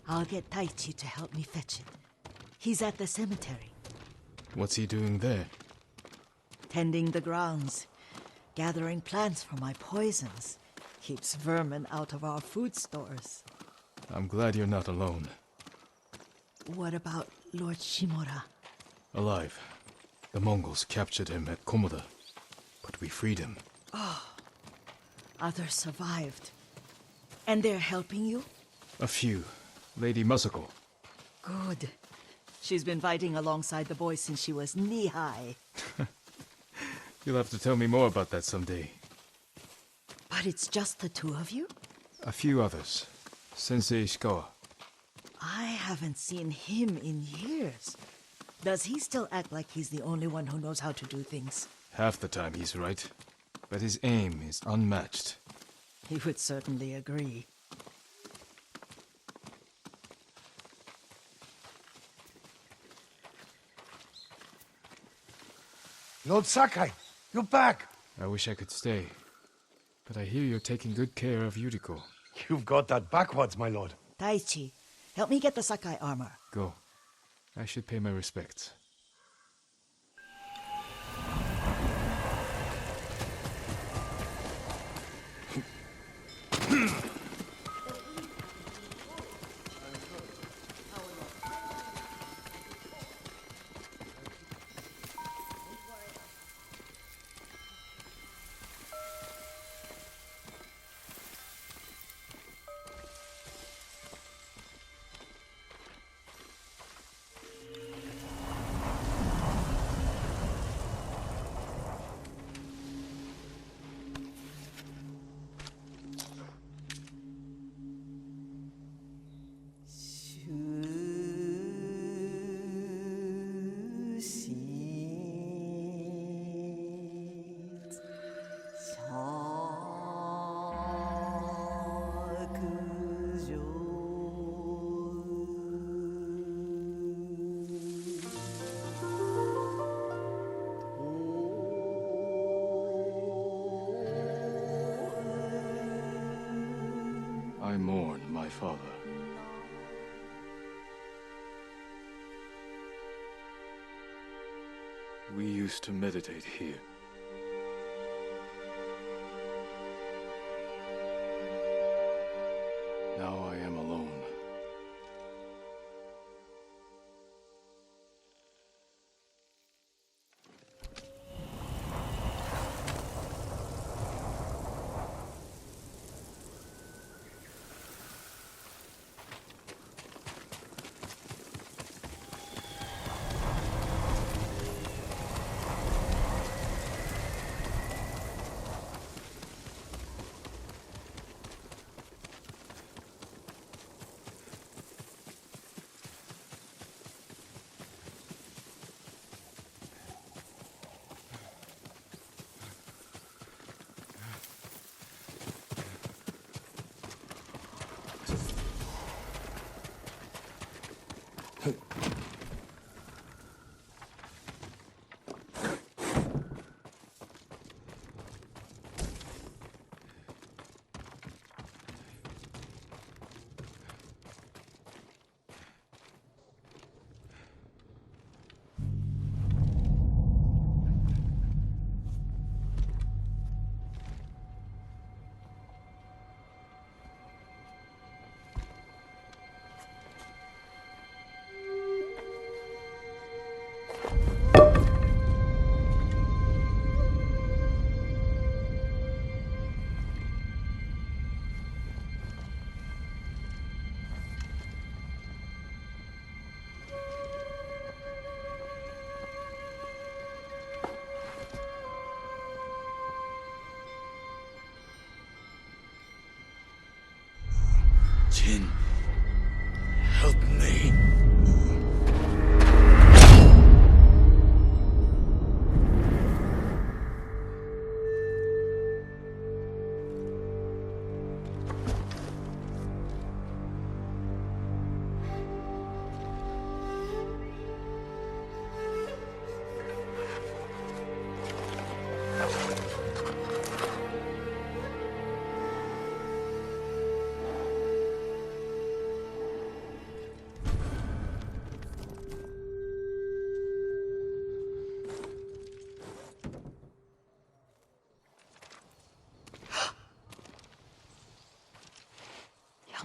I'll get Taichi to help me fetch it. He's at the cemetery. What's he doing there? Tending the grounds. Gathering plants for my poisons. Keeps vermin out of our food stores. I'm glad you're not alone. What about Lord Shimura? Alive. The Mongols captured him at Komoda, but we freed him. Others survived. And they're helping you? A few. Lady Masako. Good. She's been fighting alongside the boys since she was knee-high. You'll have to tell me more about that someday. But it's just the two of you? A few others. Sensei Ishikawa. I haven't seen him in years. Does he still act like he's the only one who knows how to do things? Half the time he's right, but his aim is unmatched. He would certainly agree. Lord Sakai, you're back. I wish I could stay, but I hear you're taking good care of Yuriko. You've got that backwards, my lord. Taichi, help me get the Sakai armor. Go. I should pay my respects. I mourn my father. We used to meditate here. Now I am alone. Jin, help me.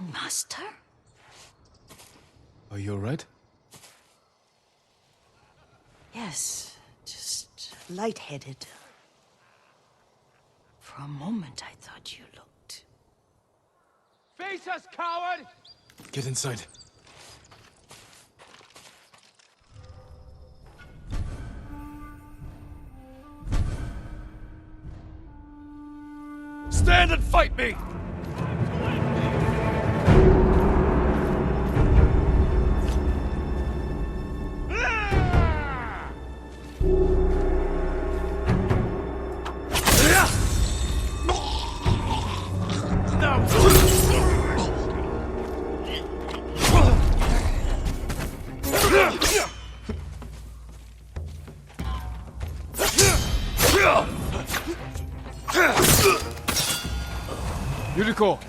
Young master? Are you alright? Yes, just lightheaded. For a moment, I thought you looked... Face us, coward! Get inside. Stand and fight me! Yuriko!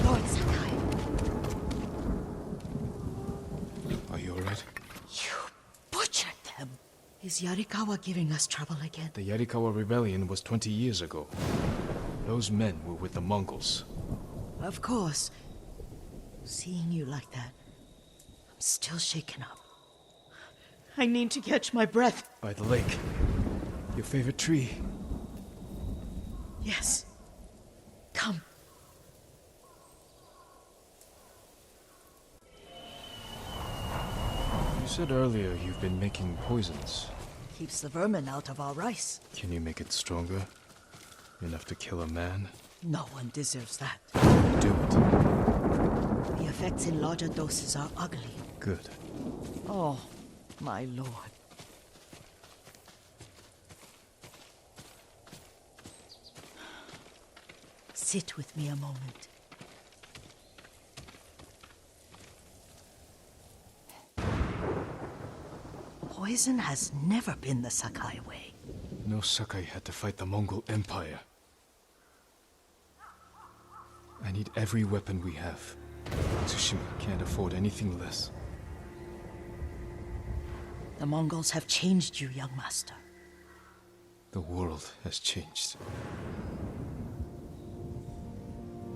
Lord Sakai, Are you alright? you butchered them. Is Yarikawa giving us trouble again? The Yarikawa rebellion was 20 years ago. Those men were with the Mongols. Of course. Seeing you like that, I'm still shaken up. I need to catch my breath. By the lake. Your favorite tree. Yes. Come. You said earlier you've been making poisons. Keeps the vermin out of our rice. Can you make it stronger? Enough to kill a man? No one deserves that. Do it. The effects in larger doses are ugly. Good. Oh, my lord. Sit with me a moment. Poison has never been the Sakai way. No Sakai had to fight the Mongol Empire. I need every weapon we have. Tsushima can't afford anything less. The Mongols have changed you, young master. The world has changed.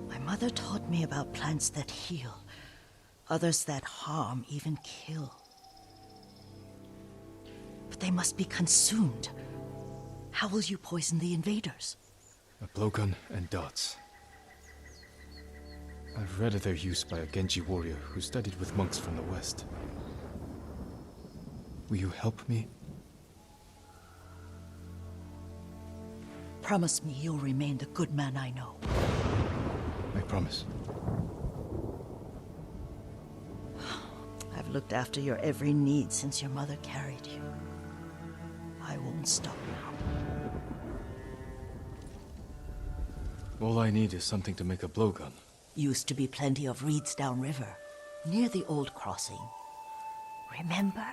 My mother taught me about plants that heal, others that harm, even kill. But they must be consumed. How will you poison the invaders? A blowgun and darts. I've read of their use by a Genji warrior who studied with monks from the west. Will you help me? Promise me you'll remain the good man I know. I promise. I've looked after your every need since your mother carried you. I won't stop now. All I need is something to make a blowgun. Used to be plenty of reeds downriver, near the old crossing. Remember?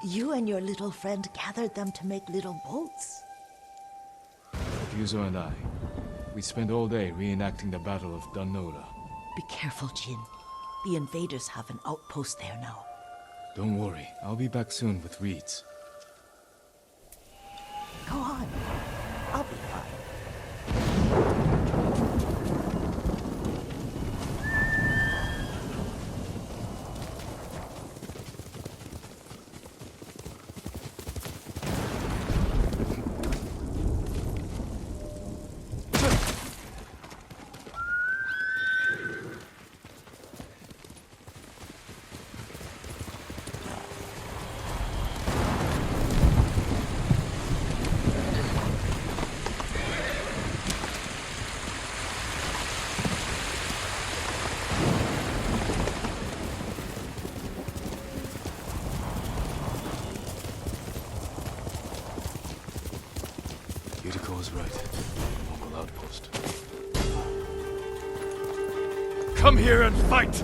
You and your little friend gathered them to make little boats. Ryuzo and I, we spent all day reenacting the Battle of Danora. Be careful, Jin. The invaders have an outpost there now. Don't worry, I'll be back soon with reeds. Go on. I'll be fine. Yuriko was right. Mongol outpost. Come here and fight!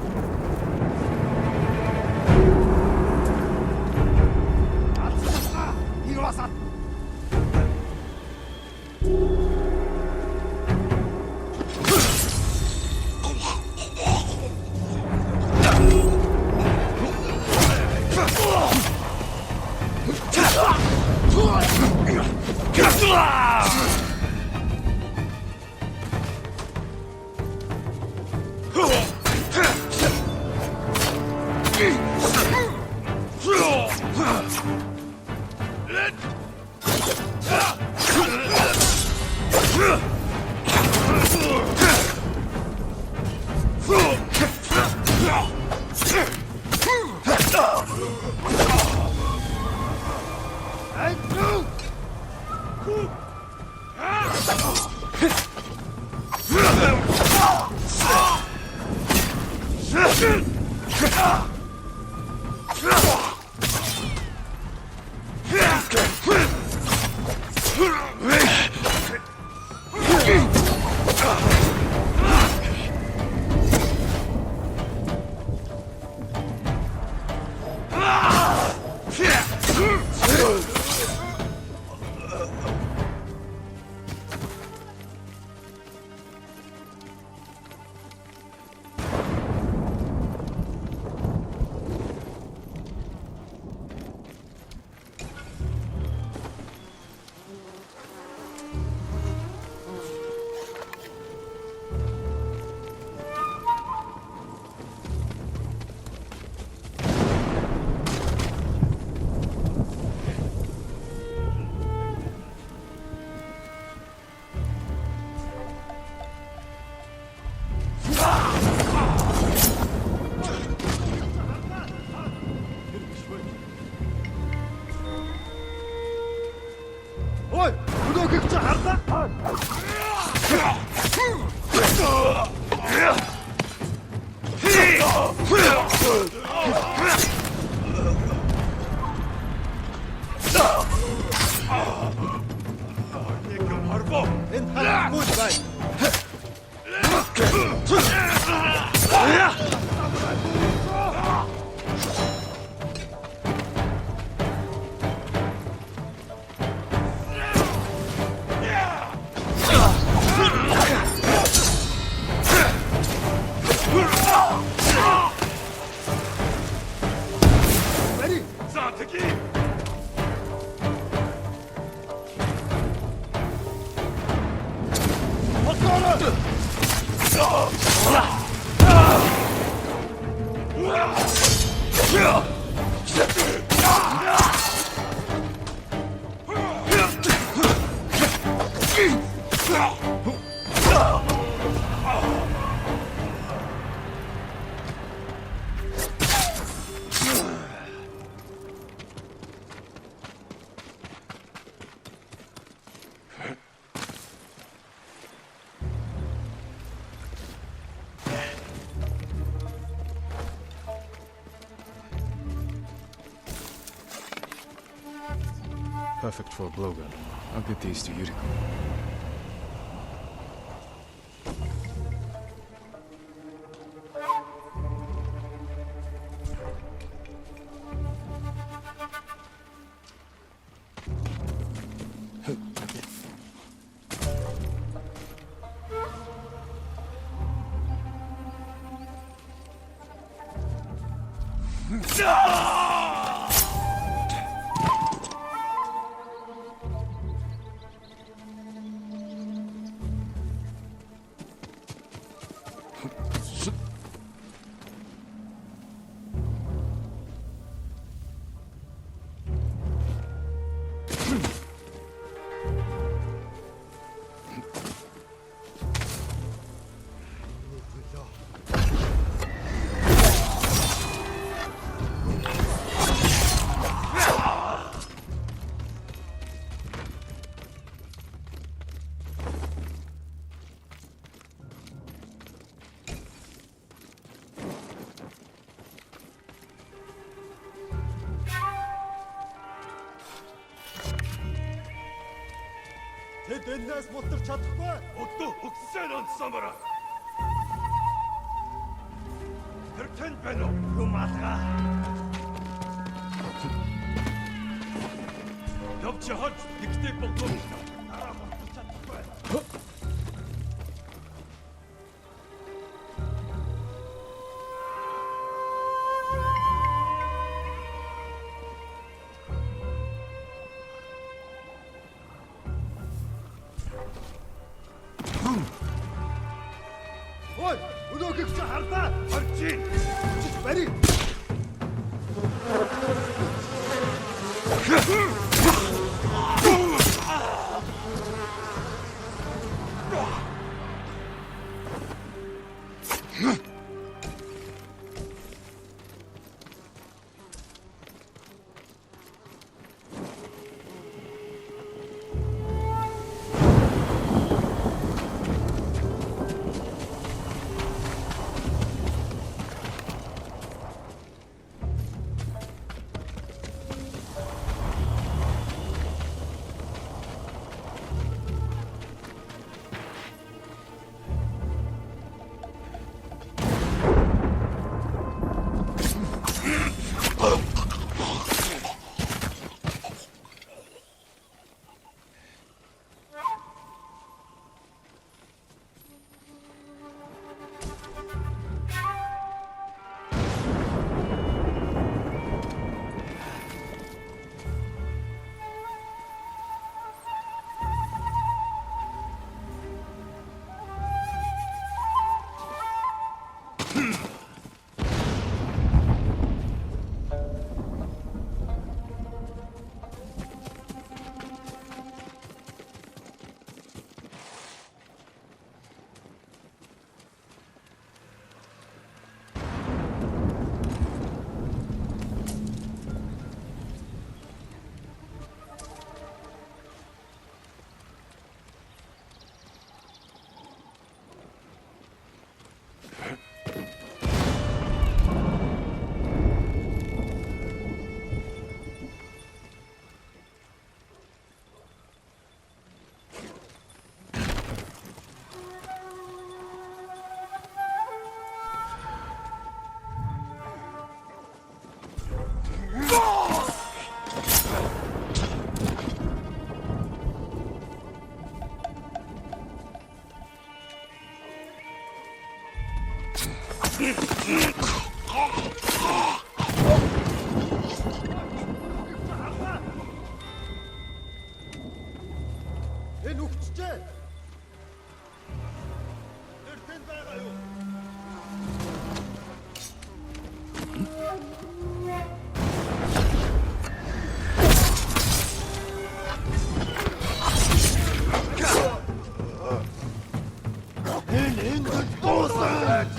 Perfect for a blowgun. I'll get these to Yuriko. Тэд энэс мутарч чадахгүй. Өдөө өгсөн онцсомор. Тэр тэнд байна уу? Юм алгаа. Явж хож диктэй болов. Араа мутарч чадахгүй. Ой, өнөөхийг чи харлаа. Орчин. Бари. Энэ үхчихээ. Тэр тэнд байгаа юу? Энэ дуусаад.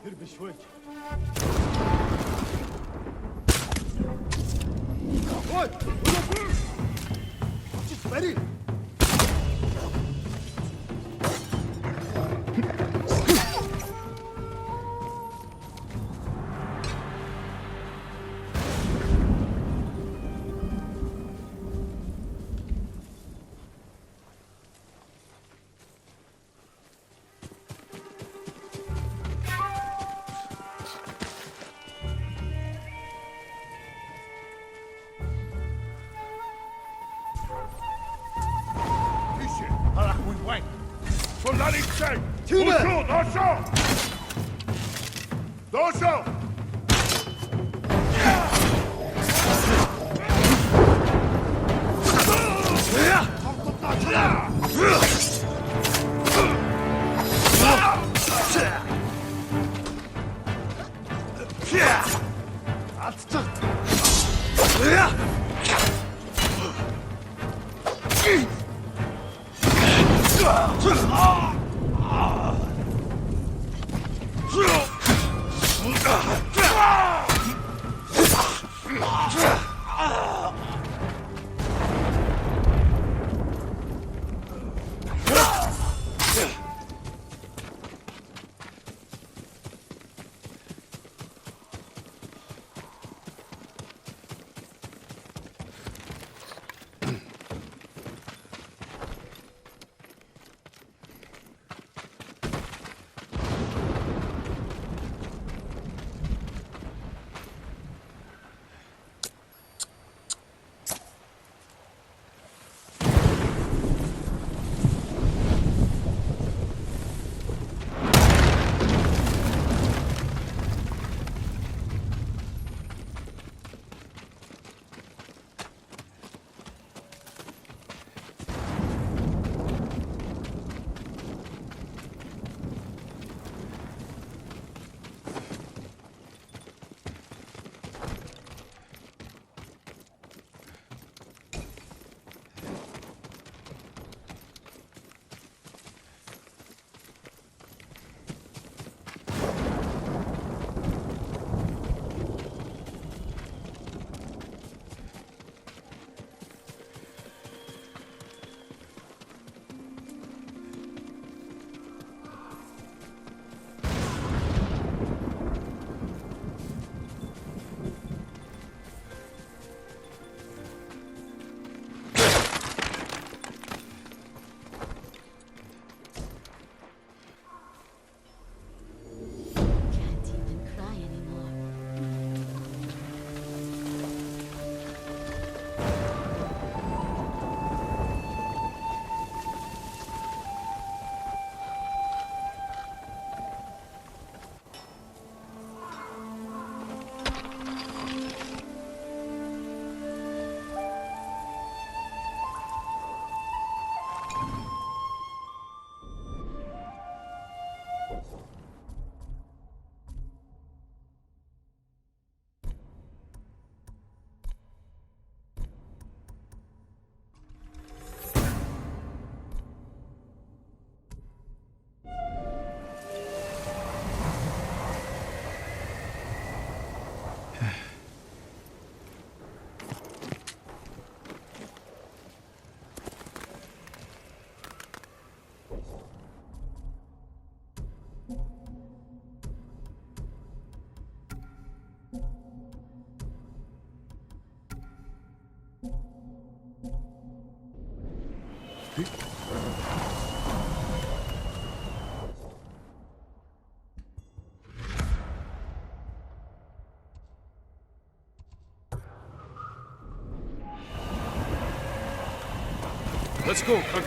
Тэр биш вэ? Ой! Чич бари! Let's go, Kage.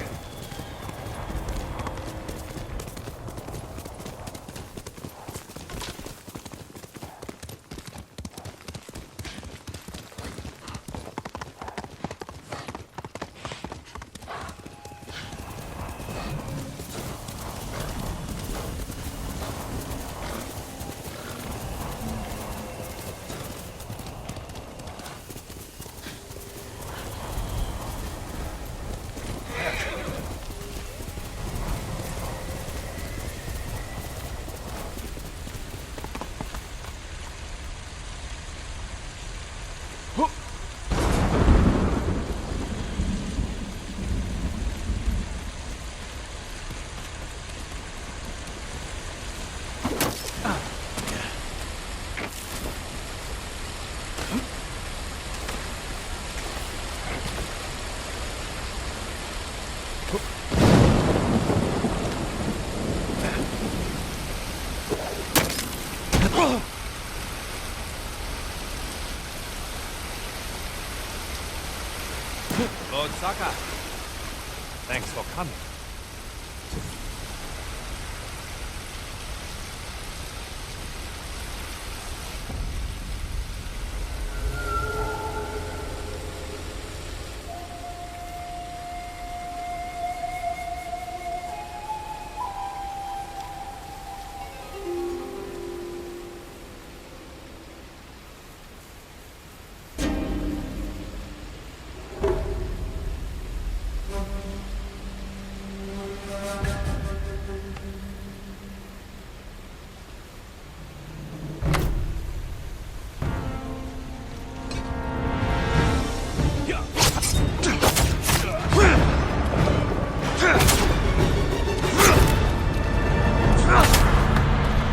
Lord Saka, thanks for coming.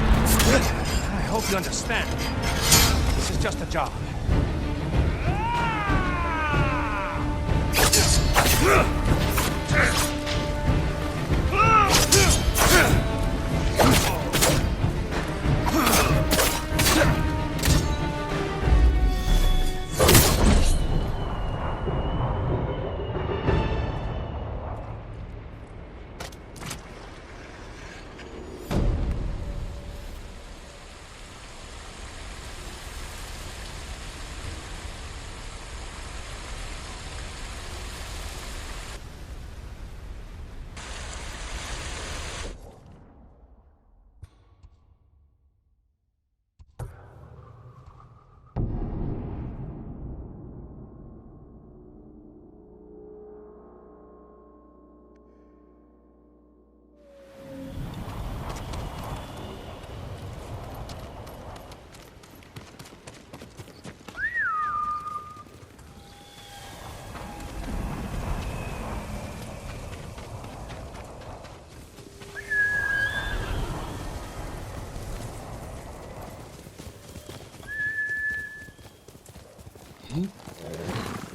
I hope you understand. This is just a job.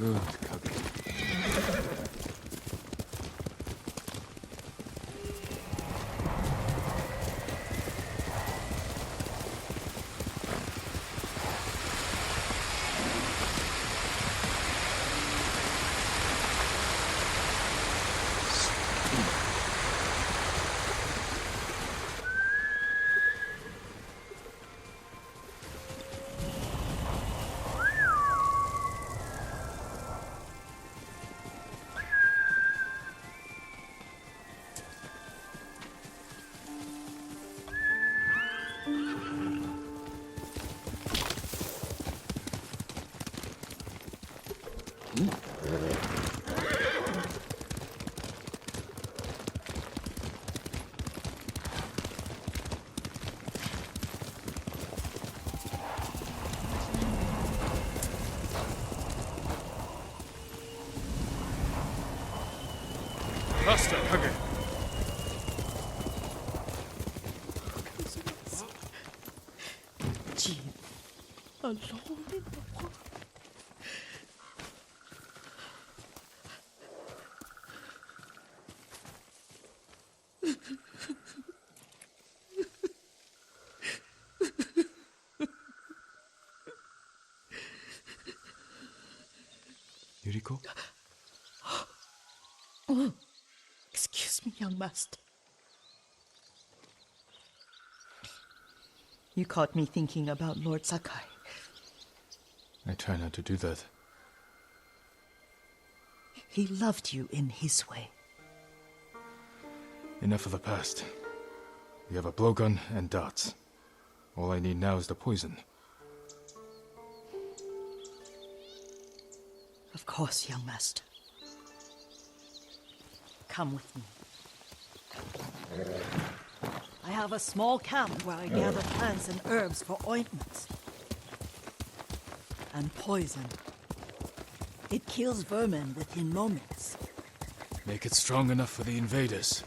Good, Kage. Faster, Kage. Jin, alone in the world. Yuriko? Excuse me, young master. You caught me thinking about Lord Sakai. I try not to do that. He loved you in his way. Enough of the past. We have a blowgun and darts. All I need now is the poison. Of course, young master. Come with me. I have a small camp where I gather plants and herbs for ointments. And poison. It kills vermin within moments. Make it strong enough for the invaders.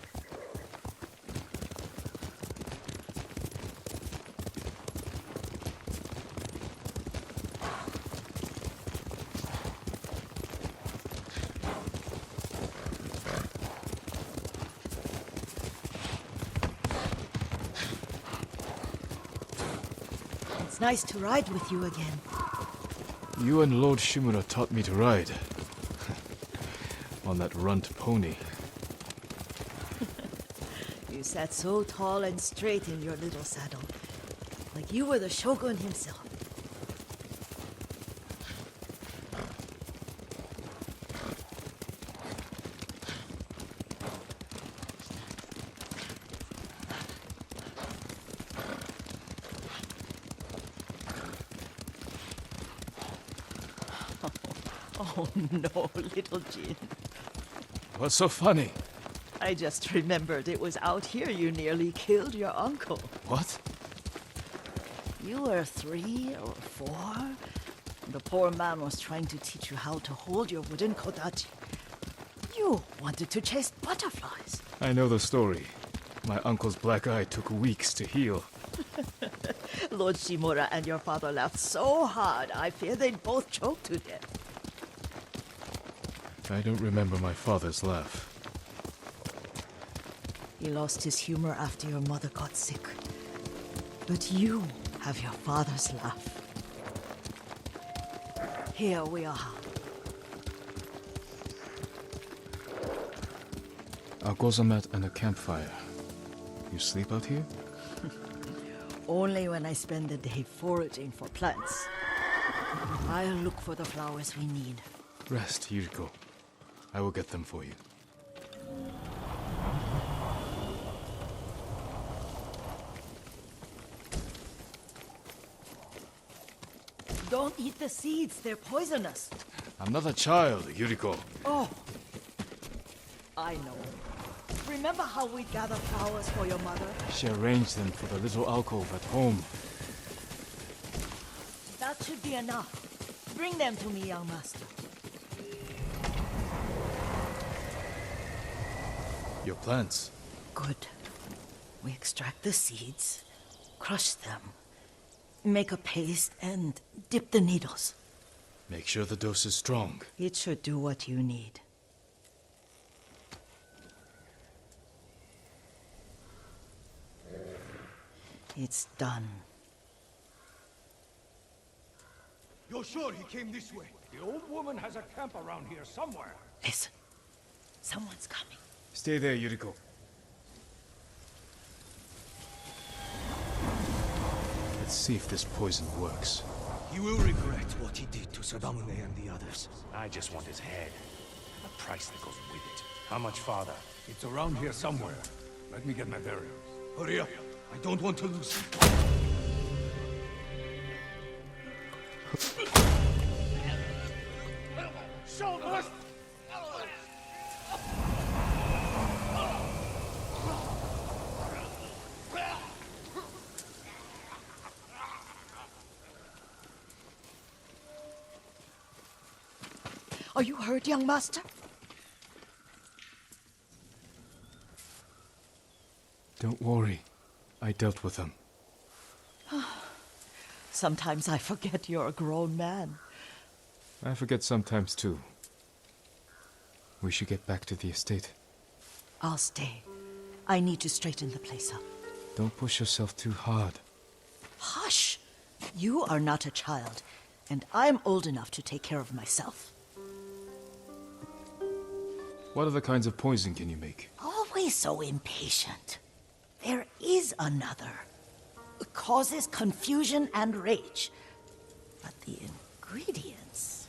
It's nice to ride with you again. You and Lord Shimura taught me to ride. On that runt pony. You sat so tall and straight in your little saddle. Like you were the shogun himself. Oh no, little Jin. What's so funny? I just remembered it was out here you nearly killed your uncle. What? You were 3 or 4. The poor man was trying to teach you how to hold your wooden kodachi. You wanted to chase butterflies. I know the story. My uncle's black eye took weeks to heal. Lord Shimura and your father laughed so hard, I fear they'd both choke to death. I don't remember my father's laugh. He lost his humor after your mother got sick. But you have your father's laugh. Here we are. A gozamat and a campfire. You sleep out here? Only when I spend the day foraging for plants. I'll look for the flowers we need. Rest, Yuriko. I will get them for you. Don't eat the seeds, they're poisonous. I'm not a child, Yuriko. Oh, I know. Remember how we gathered flowers for your mother? She arranged them for the little alcove at home. That should be enough. Bring them to me, young master. Your plants. Good. We extract the seeds, crush them, make a paste, and dip the needles. Make sure the dose is strong. It should do what you need. It's done. You're sure he came this way? The old woman has a camp around here somewhere. Listen. Someone's coming. Stay there, Yuriko. Let's see if this poison works. He will regret what he did to Sadamune and the others. I just want his head. The price that goes with it. How much farther? It's around here somewhere. Let me get my bearings. Hurry up. I don't want to lose him. Show us! Are you hurt, young master? Don't worry. I dealt with them. Sometimes I forget you're a grown man. I forget sometimes too. We should get back to the estate. I'll stay. I need to straighten the place up. Don't push yourself too hard. Hush! You are not a child, and I'm old enough to take care of myself. What other kinds of poison can you make? Always so impatient. There is another. It causes confusion and rage. But the ingredients...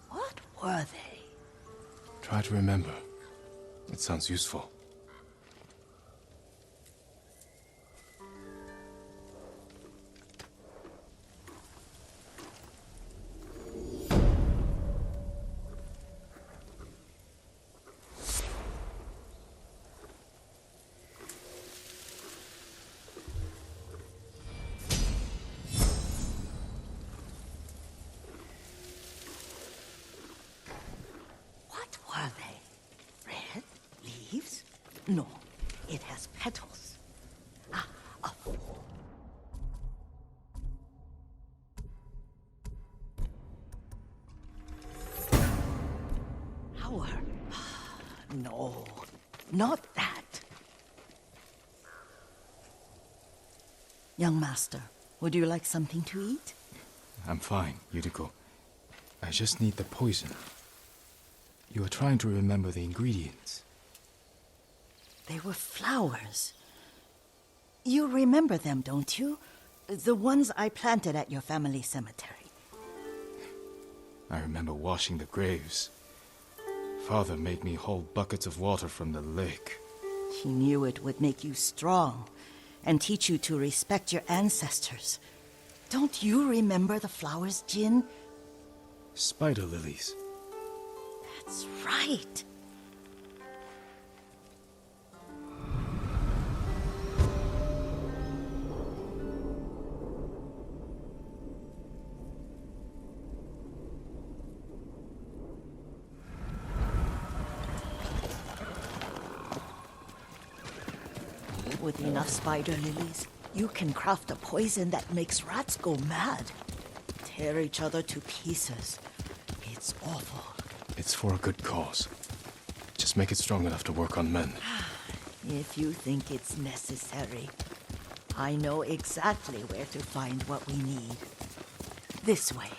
what were they? Try to remember. It sounds useful. No, it has petals. Ah, a fool. Flower. No, not that. Young master, would you like something to eat? I'm fine, Yuriko. I just need the poison. You are trying to remember the ingredients. They were flowers. You remember them, don't you? The ones I planted at your family cemetery. I remember washing the graves. Father made me hold buckets of water from the lake. He knew it would make you strong and teach you to respect your ancestors. Don't you remember the flowers, Jin? Spider lilies. That's right. With enough spider lilies, you can craft a poison that makes rats go mad. Tear each other to pieces. It's awful. It's for a good cause. Just make it strong enough to work on men. If you think it's necessary, I know exactly where to find what we need. This way.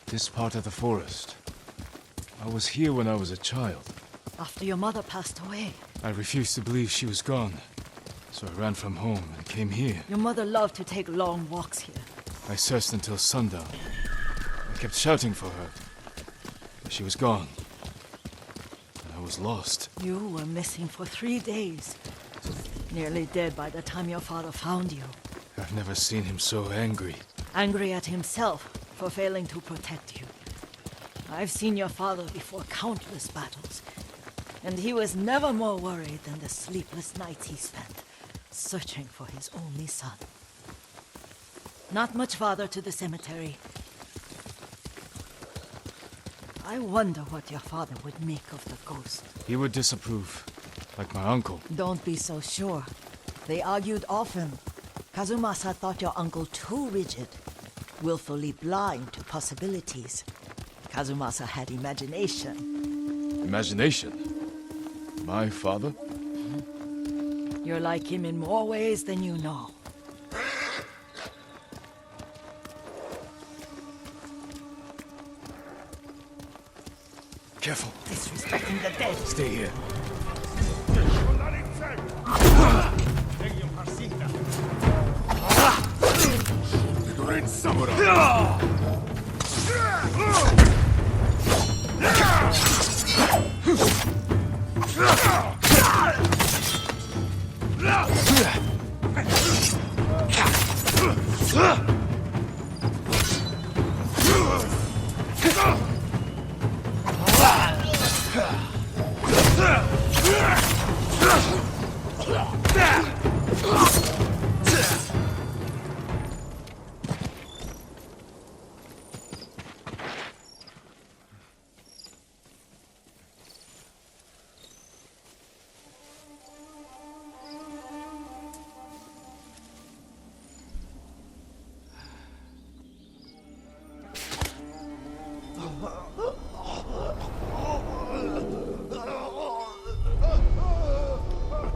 This part of the forest. I was here when I was a child. After your mother passed away. I refused to believe she was gone. So I ran from home and came here. Your mother loved to take long walks here. I searched until sundown. I kept shouting for her. But she was gone. And I was lost. You were missing for 3 days. Nearly dead by the time your father found you. I've never seen him so angry. Angry at himself for failing to protect you. I've seen your father before countless battles. And he was never more worried than the sleepless nights he spent searching for his only son. Not much farther to the cemetery. I wonder what your father would make of the ghost. He would disapprove, like my uncle. Don't be so sure. They argued often. Kazumasa thought your uncle too rigid, willfully blind to possibilities. Kazumasa had imagination. Imagination? My father? You're like him in more ways than you know. Careful. Disrespecting the dead. Stay here.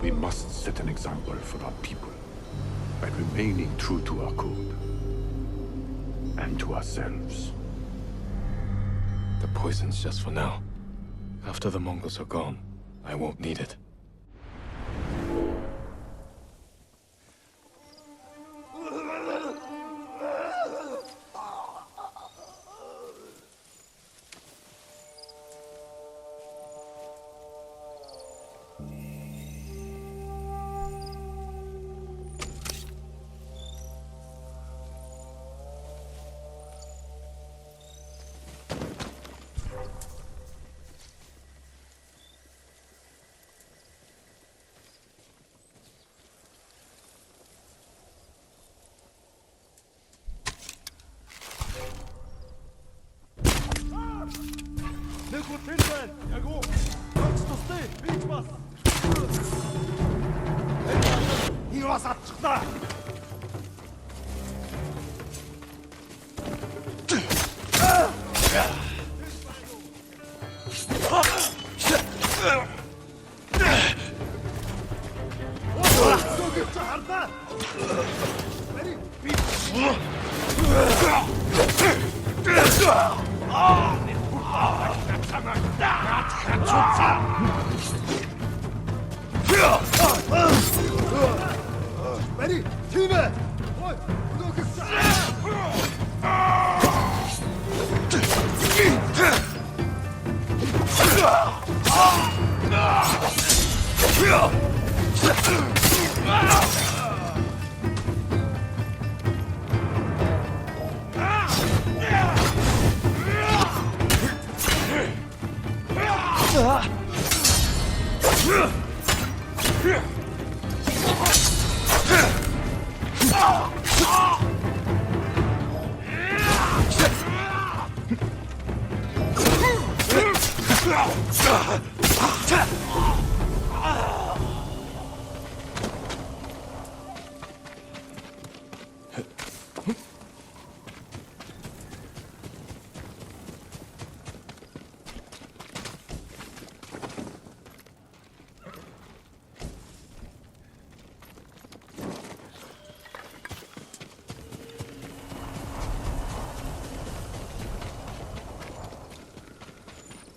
We must set an example for our people by remaining true to our code and to ourselves. The poison's just for now. After the Mongols are gone, I won't need it.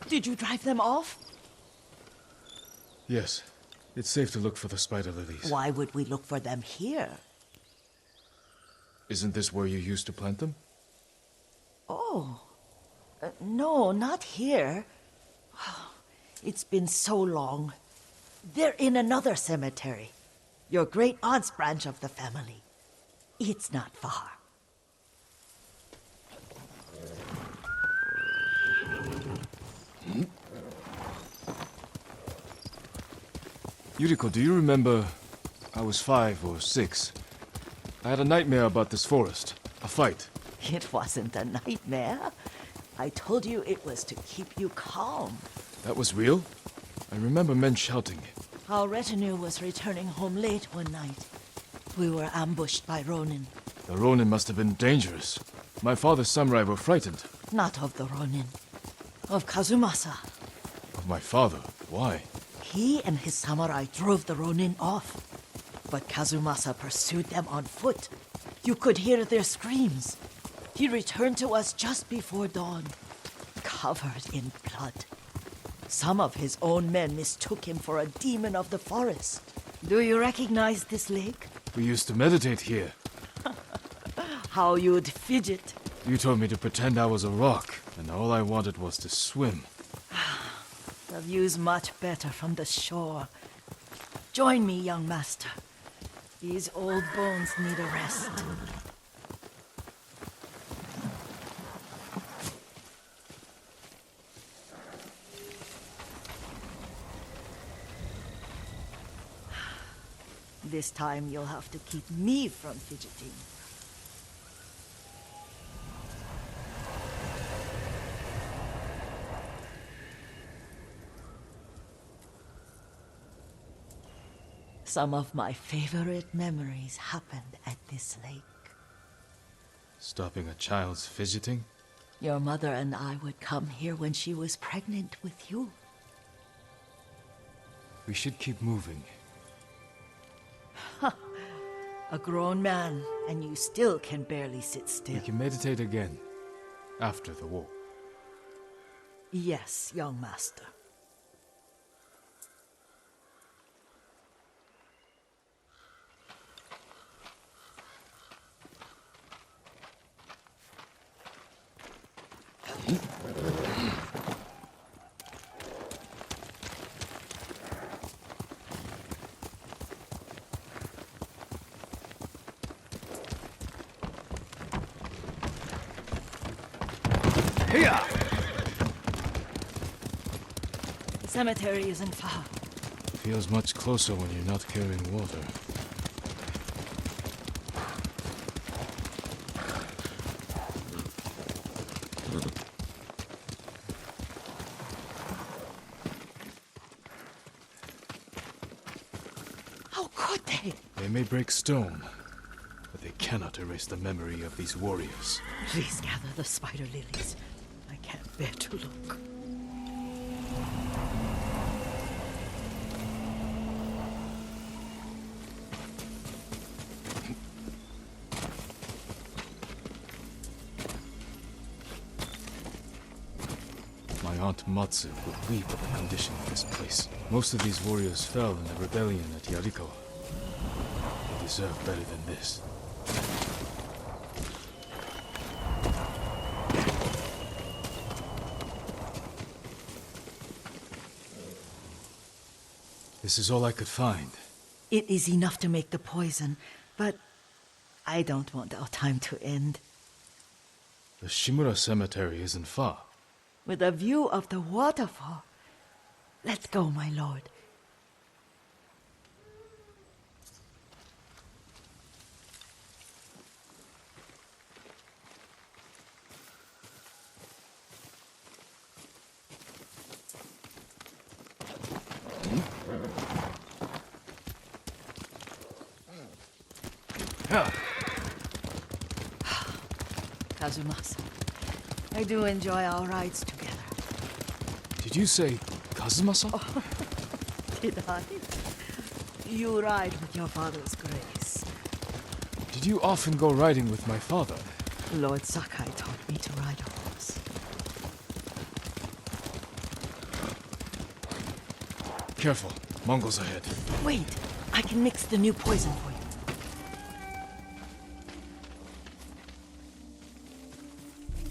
Did you drive them off? Yes. It's safe to look for the spider lilies. Why would we look for them here? Isn't this where you used to plant them? Oh. No, not here. It's been so long. They're in another cemetery. Your great aunt's branch of the family. It's not far. Yuriko, do you remember? I was 5 or 6. I had a nightmare about this forest. A fight. It wasn't a nightmare. I told you it was to keep you calm. That was real? I remember men shouting. Our retinue was returning home late one night. We were ambushed by Ronin. The Ronin must have been dangerous. My father's samurai were frightened. Not of the Ronin. Of Kazumasa. Of my father? Why? He and his samurai drove the Ronin off. But Kazumasa pursued them on foot. You could hear their screams. He returned to us just before dawn, covered in blood. Some of his own men mistook him for a demon of the forest. Do you recognize this lake? We used to meditate here. How you'd fidget. You told me to pretend I was a rock, and all I wanted was to swim. The view's much better from the shore. Join me, young master. These old bones need a rest. This time you'll have to keep me from fidgeting. Some of my favorite memories happened at this lake. Stopping a child's fidgeting? Your mother and I would come here when she was pregnant with you. We should keep moving. A grown man, and you still can barely sit still. We can meditate again. After the war. Yes, young master. The cemetery isn't far. Feels much closer when you're not carrying water. How could they? They may break stone, but they cannot erase the memory of these warriors. Please gather the spider lilies. I can't bear to look. My aunt Matsu would weep at the condition of this place. Most of these warriors fell in the rebellion at Yarikawa. They deserve better than this. This is all I could find. It is enough to make the poison, but I don't want our time to end. The Shimura cemetery isn't far. With a view of the waterfall. Let's go, my lord. Kazumasa, I do enjoy our rides together. Did you say Kazumasa? Did I? You ride with your father's grace. Did you often go riding with my father? Lord Sakai taught me to ride a horse. Careful, Mongols ahead. Wait, I can mix the new poison for you.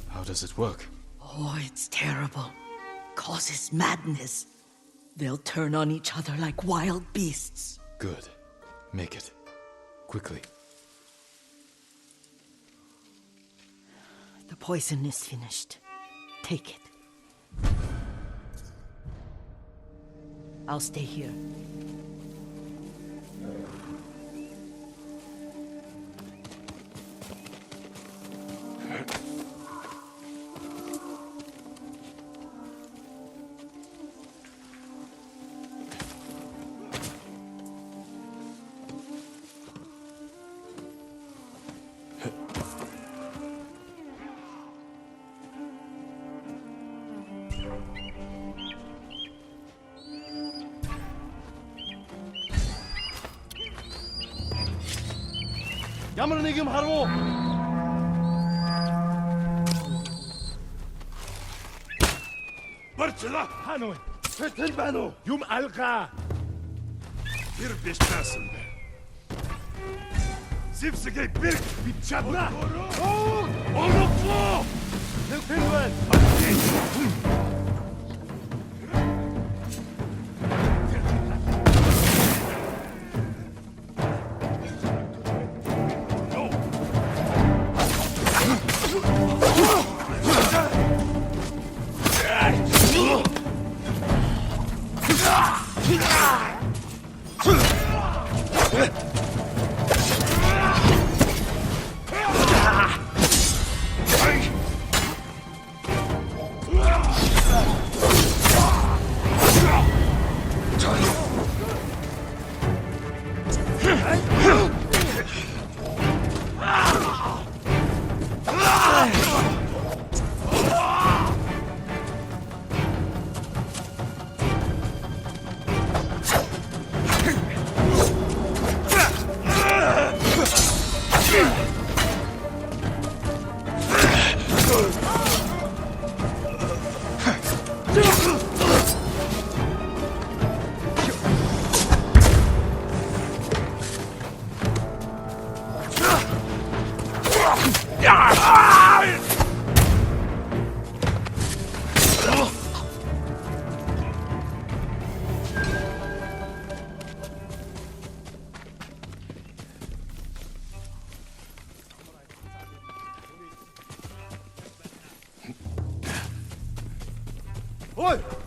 How does it work? Oh, it's terrible. Causes madness. They'll turn on each other like wild beasts. Good. Make it. Quickly. The poison is finished. Take it. I'll stay here. ямар нэг юм харав уу? Барчлаа. Хаана вэ? Тэр байна уу? Юм алгаа. Тэр биш таасан бэ. Зевсгээ бэр Би чадна. Оноглоо. Тэр байна.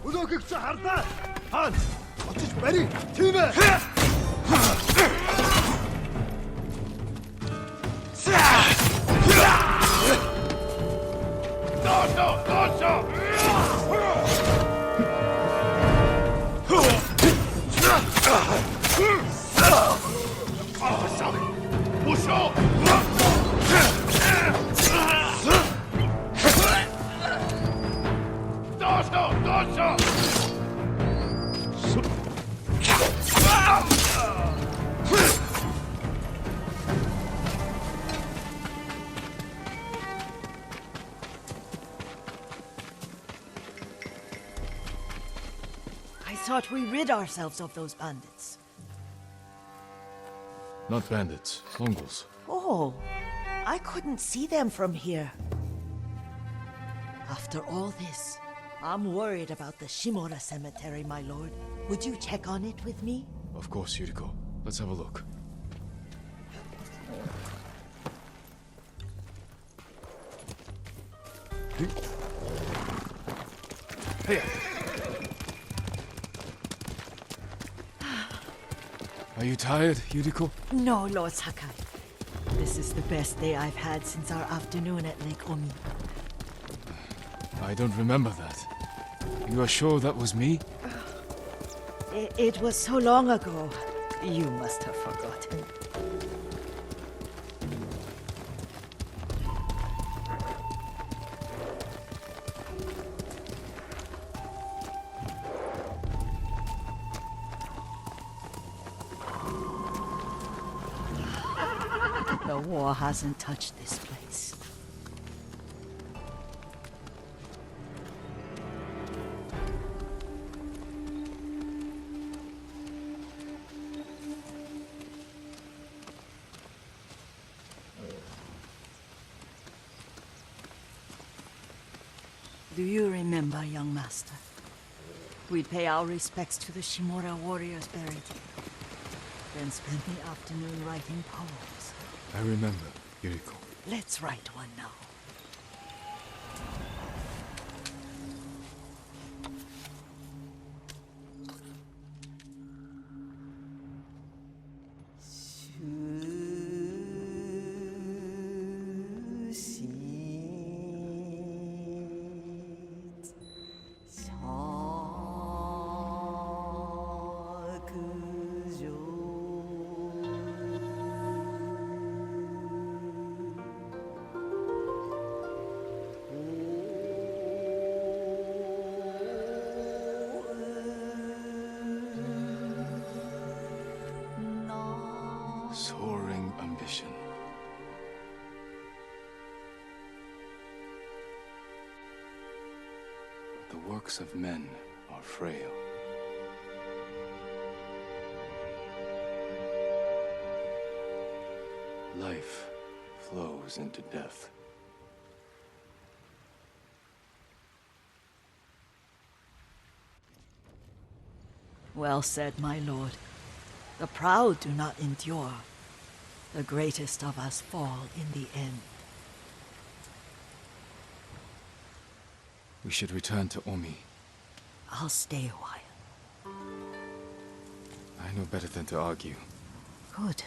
Өнөөгөө хардаа. Хаан. Очиж барь. Тийм ээ. I thought we rid ourselves of those bandits. Not bandits, Mongols. Oh, I couldn't see them from here. After all this, I'm worried about the Shimura cemetery, my lord. Would you check on it with me? Of course, Yuriko. Let's have a look. Hey. Are you tired, Yuriko? No, Lord Sakai. This is the best day I've had since our afternoon at Lake Omi. I don't remember that. You are sure that was me? It was so long ago. You must have forgotten. The war hasn't touched this place. Do you remember, young master? We'd pay our respects to the Shimura warriors buried here, then spend the afternoon writing poems. I remember, Yuriko. Let's write one now. Soaring ambition. The works of men are frail. Life flows into death. Well said, my lord. The proud do not endure. The greatest of us fall in the end. We should return to Omi. I'll stay a while. I know better than to argue. Good.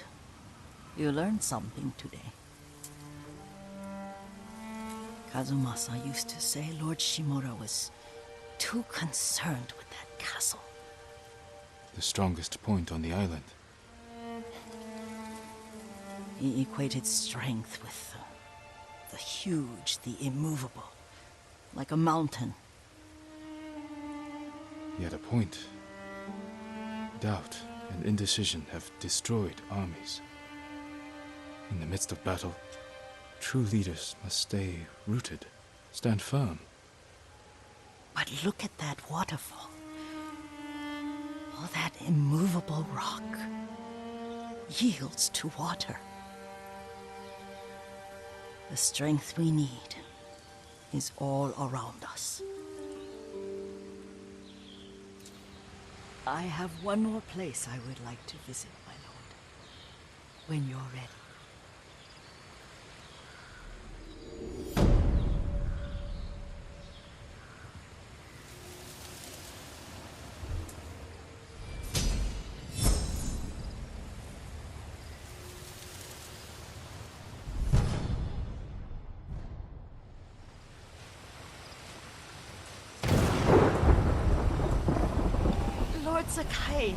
You learned something today. Kazumasa used to say Lord Shimura was too concerned with that castle. The strongest point on the island. He equated strength with the huge, the immovable, like a mountain. He had a point. Doubt and indecision have destroyed armies. In the midst of battle, true leaders must stay rooted, stand firm. But look at that waterfall. All that immovable rock yields to water. The strength we need is all around us. I have one more place I would like to visit, my lord. When you're ready. Sakai.